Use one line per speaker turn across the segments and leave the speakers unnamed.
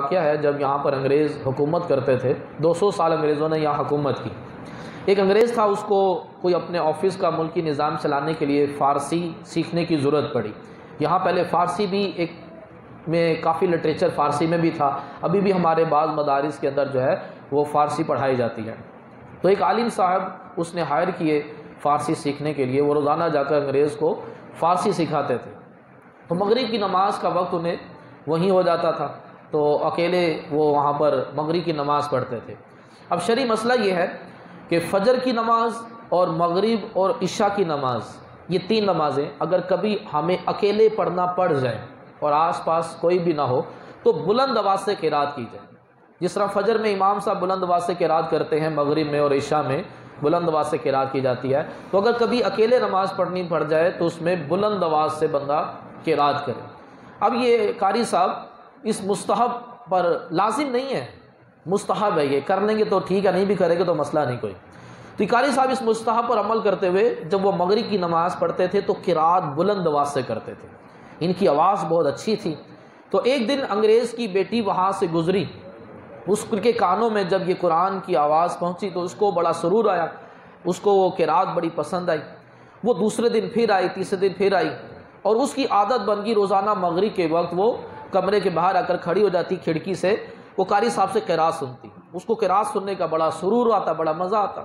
واقعہ ہے جب یہاں پر انگریز حکومت کرتے تھے، 200 سال انگریزوں نے یہاں حکومت کی۔ ایک انگریز تھا، اس کو کوئی اپنے آفس کا ملکی نظام چلانے کے لیے فارسی سیکھنے کی ضرورت پڑی۔ یہاں پہلے فارسی بھی ایک میں کافی لٹریچر فارسی میں بھی تھا، ابھی بھی ہمارے بعض مدارس کے اندر جو ہے وہ فارسی پڑھائی جاتی ہے۔ تو ایک عالم صاحب اس نے ہائر کیے فارسی سیکھنے کے لیے، وہ روزانہ جا کر انگریز کو فارسی سکھاتے تھے۔ تو مغرب کی نماز کا وقت انہیں وہیں ہو جاتا تھا، تو اکیلے وہ وہاں پر مغرب کی نماز پڑھتے تھے۔ اب شرعی مسئلہ یہ ہے کہ فجر کی نماز اور مغرب اور عشاء کی نماز، یہ تین نمازیں اگر کبھی ہمیں اکیلے پڑھنا پڑ جائے اور آس پاس کوئی بھی نہ ہو تو بلند آواز سے قرات کی جائے۔ جس طرح فجر میں امام صاحب بلند آواز سے قرات کرتے ہیں، مغرب میں اور عشاء میں بلند آواز سے قرات کی جاتی ہے، تو اگر کبھی اکیلے نماز پڑھنی پڑ جائے تو اس میں بلند آواز سے بندہ قرات کرے۔ اب یہ قاری صاحب اس مستحب پر لازم نہیں ہے، مستحب ہے، یہ کر لیں گے تو ٹھیک ہے، نہیں بھی کریں گے تو مسئلہ نہیں کوئی۔ تو قاری صاحب اس مستحب پر عمل کرتے ہوئے جب وہ مغرب کی نماز پڑھتے تھے تو قرات بلند آواز سے کرتے تھے، ان کی آواز بہت اچھی تھی۔ تو ایک دن انگریز کی بیٹی وہاں سے گزری، اس کے کانوں میں جب یہ قرآن کی آواز پہنچی تو اس کو بڑا سرور آیا، اس کو وہ قرات بڑی پسند آئی۔ وہ دوسرے دن پھر آئی، تیسرے دن پھر آئی، اور اس کی عادت بن گئی روزانہ مغرب کے وقت وہ کمرے کے باہر آ کر کھڑی ہو جاتی کھڑکی سے، وہ قاری صاحب سے قرات سنتی، اس کو قرات سننے کا بڑا سرور آتا، بڑا مزہ آتا۔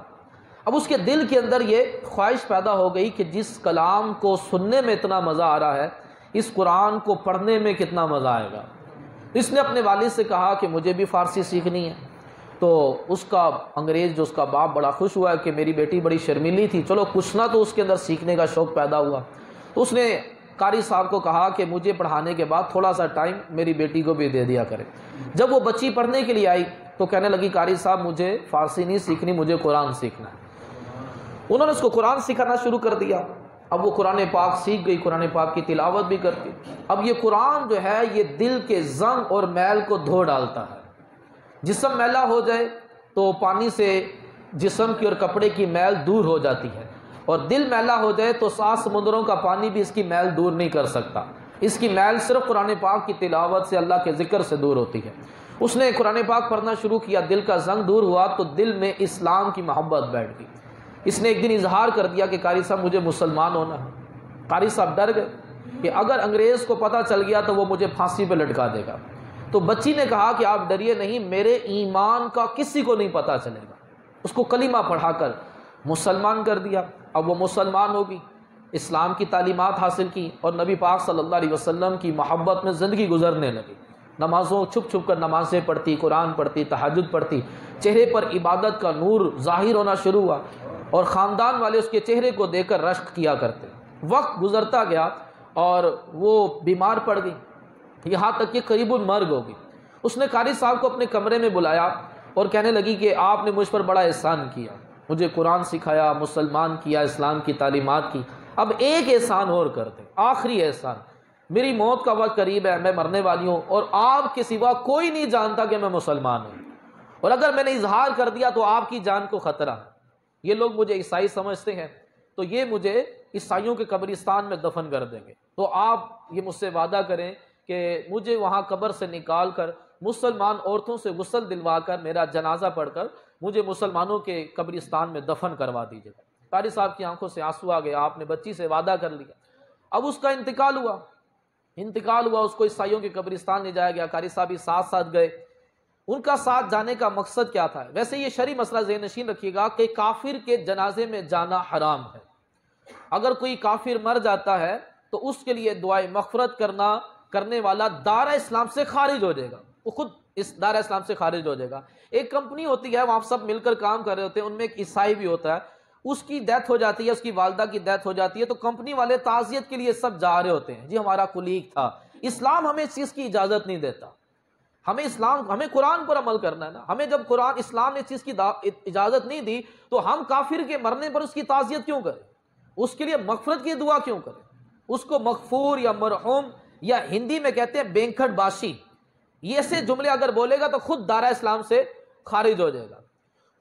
اب اس کے دل کے اندر یہ خواہش پیدا ہو گئی کہ جس کلام کو سننے میں اتنا مزہ آ رہا ہے، اس قرآن کو پڑھنے میں کتنا مزہ آئے گا۔ اس نے اپنے والد سے کہا کہ مجھے بھی فارسی سیکھنی ہے۔ تو اس کا انگریز جو اس کا باپ بڑا خوش ہوا کہ میری بیٹی بڑی شرمیلی تھی، چلو کچھ نہ تو اس کے اندر سیکھنے کا شوق پیدا ہوا۔ تو اس نے قاری صاحب کو کہا کہ مجھے پڑھانے کے بعد تھوڑا سا ٹائم میری بیٹی کو بھی دے دیا کرے۔ جب وہ بچی پڑھنے کے لیے آئی تو کہنے لگی قاری صاحب مجھے فارسی نہیں سیکھنی، مجھے قرآن سیکھنا ہے۔ انہوں نے اس کو قرآن سکھانا شروع کر دیا۔ اب وہ قرآن پاک سیکھ گئی، قرآن پاک کی تلاوت بھی کرتی۔ اب یہ قرآن جو ہے یہ دل کے زنگ اور میل کو دھو ڈالتا ہے۔ جسم میلا ہو جائے تو پانی سے جسم کی اور کپڑے کی میل دور ہو جاتی ہے، اور دل میلا ہو جائے تو 7 سمندروں کا پانی بھی اس کی میل دور نہیں کر سکتا۔ اس کی میل صرف قرآن پاک کی تلاوت سے، اللہ کے ذکر سے دور ہوتی ہے۔ اس نے قرآن پاک پڑھنا شروع کیا، دل کا زنگ دور ہوا تو دل میں اسلام کی محبت بیٹھ گئی۔ اس نے ایک دن اظہار کر دیا کہ قاری صاحب مجھے مسلمان ہونا ہے۔ قاری صاحب ڈر گئے کہ اگر انگریز کو پتہ چل گیا تو وہ مجھے پھانسی پہ لٹکا دے گا۔ تو بچی نے کہا کہ آپ ڈریے نہیں، میرے ایمان کا کسی کو نہیں پتہ چلے گا۔ اس کو کلمہ پڑھا کر مسلمان کر دیا۔ اب وہ مسلمان ہوگی، اسلام کی تعلیمات حاصل کی اور نبی پاک صلی اللہ علیہ وسلم کی محبت میں زندگی گزرنے لگی۔ نمازوں چھپ چھپ کر نمازیں پڑھتی، قرآن پڑھتی، تہجد پڑھتی، چہرے پر عبادت کا نور ظاہر ہونا شروع ہوا، اور خاندان والے اس کے چہرے کو دیکھ کر رشک کیا کرتے۔ وقت گزرتا گیا اور وہ بیمار پڑ گئی، یہاں تک کہ قریب المرگ ہو گئی۔ اس نے قاری صاحب کو اپنے کمرے میں بلایا اور کہنے لگی کہ آپ نے مجھ پر بڑا احسان کیا، مجھے قرآن سکھایا، مسلمان کیا، اسلام کی تعلیمات کی، اب ایک احسان اور کر دیں، آخری احسان۔ میری موت کا وقت قریب ہے، میں مرنے والی ہوں، اور آپ کے سوا کوئی نہیں جانتا کہ میں مسلمان ہوں، اور اگر میں نے اظہار کر دیا تو آپ کی جان کو خطرہ ہے۔ یہ لوگ مجھے عیسائی سمجھتے ہیں، تو یہ مجھے عیسائیوں کے قبرستان میں دفن کر دیں گے، تو آپ یہ مجھ سے وعدہ کریں کہ مجھے وہاں قبر سے نکال کر مسلمان عورتوں سے غسل دلوا کر میرا جنازہ پڑھ کر مجھے مسلمانوں کے قبرستان میں دفن کروا دیجیے گا۔ قاری صاحب کی آنکھوں سے آنسو آ گئے، آپ نے بچی سے وعدہ کر لیا۔ اب اس کا انتقال ہوا، اس کو عیسائیوں کے قبرستان لے جایا گیا، قاری صاحب بھی ساتھ ساتھ گئے۔ ان کا ساتھ جانے کا مقصد کیا تھا؟ ویسے یہ شرعی مسئلہ ذہن نشین رکھیے گا کہ کافر کے جنازے میں جانا حرام ہے۔ اگر کوئی کافر مر جاتا ہے تو اس کے لیے دعائے مغفرت کرنے والا دارہ اسلام سے خارج ہو جائے گا، وہ خود اس دارہ اسلام سے خارج ہو جائے گا۔ ایک کمپنی ہوتی ہے، وہاں سب مل کر کام کر رہے ہوتے ہیں، ان میں ایک عیسائی بھی ہوتا ہے، اس کی ڈیتھ ہو جاتی ہے، اس کی والدہ کی ڈیتھ ہو جاتی ہے، تو کمپنی والے تعزیت کے لیے سب جا رہے ہوتے ہیں، جی ہمارا کولیگ تھا۔ اسلام ہمیں اس چیز کی اجازت نہیں دیتا، ہمیں قرآن پر عمل کرنا ہے نا۔ ہمیں جب اسلام نے اس چیز کی اجازت نہیں دی تو ہم کافر کے مرنے پر اس کی تعزیت کیوں کریں، اس کے لیے مغفرت کی دعا کیوں کریں، اس کو مغفور یا مرحوم، یا ہندی میں کہتے ہیں بینکھٹ باشی، یہ ایسے جملے اگر بولے گا تو خود دارہ اسلام سے خارج ہو جائے گا۔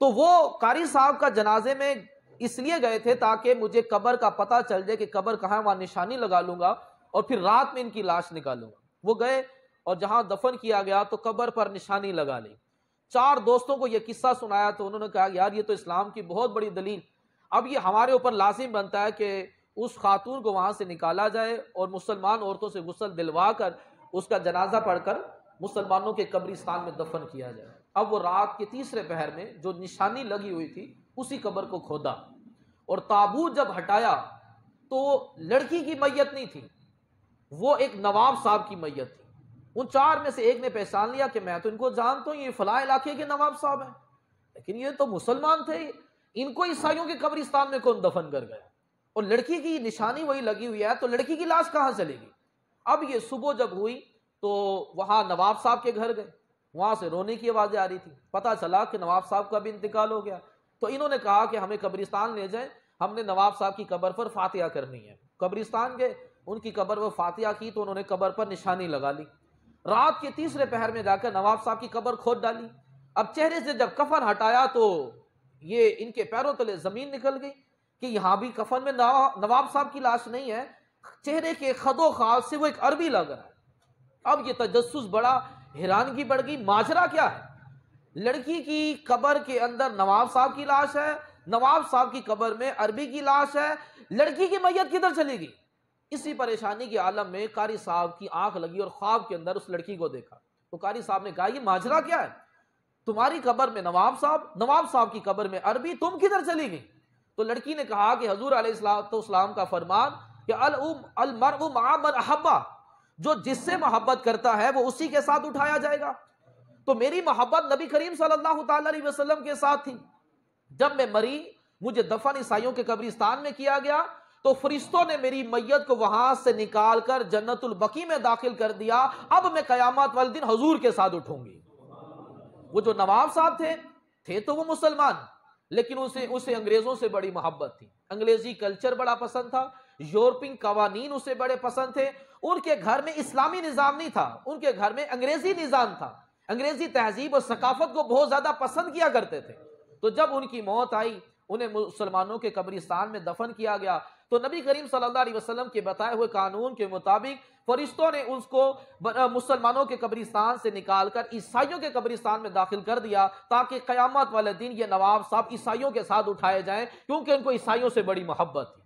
تو وہ قاری صاحب کا جنازے میں اس لیے گئے تھے تاکہ مجھے قبر کا پتہ چل جائے کہ قبر کہاں ہے، وہاں نشانی لگا لوں گا اور پھر رات میں ان کی لاش نکالوں گا۔ وہ گئے اور جہاں دفن کیا گیا تو قبر پر نشانی لگا لی. 4 دوستوں کو یہ قصہ سنایا تو انہوں نے کہا یار یہ تو اسلام کی بہت بڑی دلیل. اب یہ ہمارے اوپر لازم بنتا ہے کہ اس خاتون کو وہاں سے نکالا جائے اور مسلمان عورتوں سے غسل دلوا کر اس کا جنازہ پڑھ کر مسلمانوں کے قبرستان میں دفن کیا جائے. اب وہ رات کے تیسرے پہر میں جو نشانی لگی ہوئی تھی اسی قبر کو کھودا اور تابوت جب ہٹایا تو لڑکی کی میت نہیں تھی, وہ ایک نواب صاحب کی میت تھی. ان 4 میں سے ایک نے پہچان لیا کہ میں تو ان کو جانتا ہوں, یہ فلاں علاقے کے نواب صاحب ہیں, لیکن یہ تو مسلمان تھے, ان کو عیسائیوں کے قبرستان میں کون دفن کر گیا؟ اور لڑکی کی نشانی وہی لگی ہوئی ہے تو لڑکی کی لاش کہاں چلے گی؟ اب یہ صبح جب ہوئی تو وہاں نواب صاحب کے گھر گئے, وہاں سے رونے کی آوازیں آ رہی تھی. پتہ چلا کہ نواب صاحب کا بھی انتقال ہو گیا. تو انہوں نے کہا کہ ہمیں قبرستان لے جائیں, ہم نے نواب صاحب کی قبر پر فاتحہ کرنی ہے. قبرستان گئے, ان کی قبر پر فاتحہ کی تو انہوں نے قبر پر نشانی لگا لی. رات کے تیسرے پہر میں جا کر نواب صاحب کی قبر کھود ڈالی. اب چہرے سے جب کفن ہٹایا تو یہ ان کے پیروں تلے زمین نکل گئی کہ یہاں بھی کفن میں نواب صاحب کی لاش نہیں ہے, چہرے کے خد و خال سے وہ ایک عربی لگ رہا ہے. اب یہ تجسس بڑا, حیرانگی بڑھ گئی, ماجرا کیا ہے؟ لڑکی کی قبر کے اندر نواب صاحب کی لاش ہے, نواب صاحب کی قبر میں عربی کی لاش ہے, لڑکی کی میت کدھر چلی گئی؟ اسی پریشانی کے عالم میں قاری صاحب کی آنکھ لگی اور خواب کے اندر اس لڑکی کو دیکھا. تو قاری صاحب نے کہا یہ ماجرا کیا ہے؟ تمہاری قبر میں نواب صاحب کی قبر میں عربی, تم کدھر چلی گئی؟ تو لڑکی نے کہا کہ حضور علیہ السلام کا فرمان کہ المرء مع من احبہ, جو جس سے محبت کرتا ہے وہ اسی کے ساتھ اٹھایا جائے گا. تو میری محبت نبی کریم صلی اللہ تعالی علیہ وسلم کے ساتھ تھی. جب میں مری, مجھے دفن عیسائیوں کے قبرستان میں کیا گیا تو فرشتوں نے میری میت کو وہاں سے نکال کر جنت البقیع میں داخل کر دیا. اب میں قیامت والے دن حضور کے ساتھ اٹھوں گی. وہ جو نواب صاحب تھے تو وہ مسلمان, لیکن اسے انگریزوں سے بڑی محبت تھی. انگریزی کلچر بڑا پسند تھا, یورپین قوانین اسے بڑے پسند تھے. ان کے گھر میں اسلامی نظام نہیں تھا, ان کے گھر میں انگریزی نظام تھا. انگریزی تہذیب اور ثقافت کو بہت زیادہ پسند کیا کرتے تھے. تو جب ان کی موت آئی, انہیں مسلمانوں کے قبرستان میں دفن کیا گیا, تو نبی کریم صلی اللہ علیہ وسلم کے بتائے ہوئے قانون کے مطابق فرشتوں نے اس کو مسلمانوں کے قبرستان سے نکال کر عیسائیوں کے قبرستان میں داخل کر دیا تاکہ قیامت والے دن یہ نواب صاحب عیسائیوں کے ساتھ اٹھائے جائیں, کیونکہ ان کو عیسائیوں سے بڑی محبت تھی.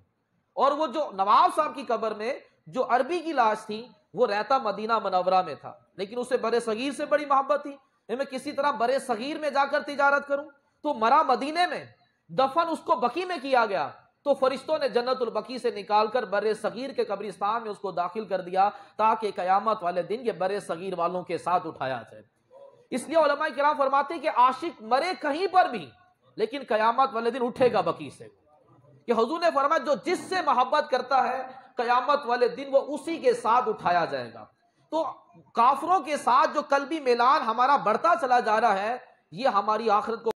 اور وہ جو نواب صاحب کی قبر میں جو عربی کی لاش تھی وہ رہتا مدینہ منورہ میں تھا, لیکن اسے برے صغیر سے بڑی محبت تھی. میں کسی طرح برے صغیر میں جا کر تجارت کروں, تو مرا مدینے میں, دفن اس کو بقیع میں کیا گیا, تو فرشتوں نے جنت البقیع سے نکال کر برے صغیر کے قبرستان میں اس کو داخل کر دیا تاکہ قیامت والے دن یہ برے صغیر والوں کے ساتھ اٹھایا جائے. اس لیے علماء کرام فرماتے ہیں کہ عاشق مرے کہیں پر بھی لیکن قیامت والے دن اٹھے گا بقیع سے. کہ حضور نے فرمایا جو جس سے محبت کرتا ہے قیامت والے دن وہ اسی کے ساتھ اٹھایا جائے گا. تو کافروں کے ساتھ جو قلبی میلان ہمارا بڑھتا چلا جا رہا ہے, یہ ہماری آخرت کو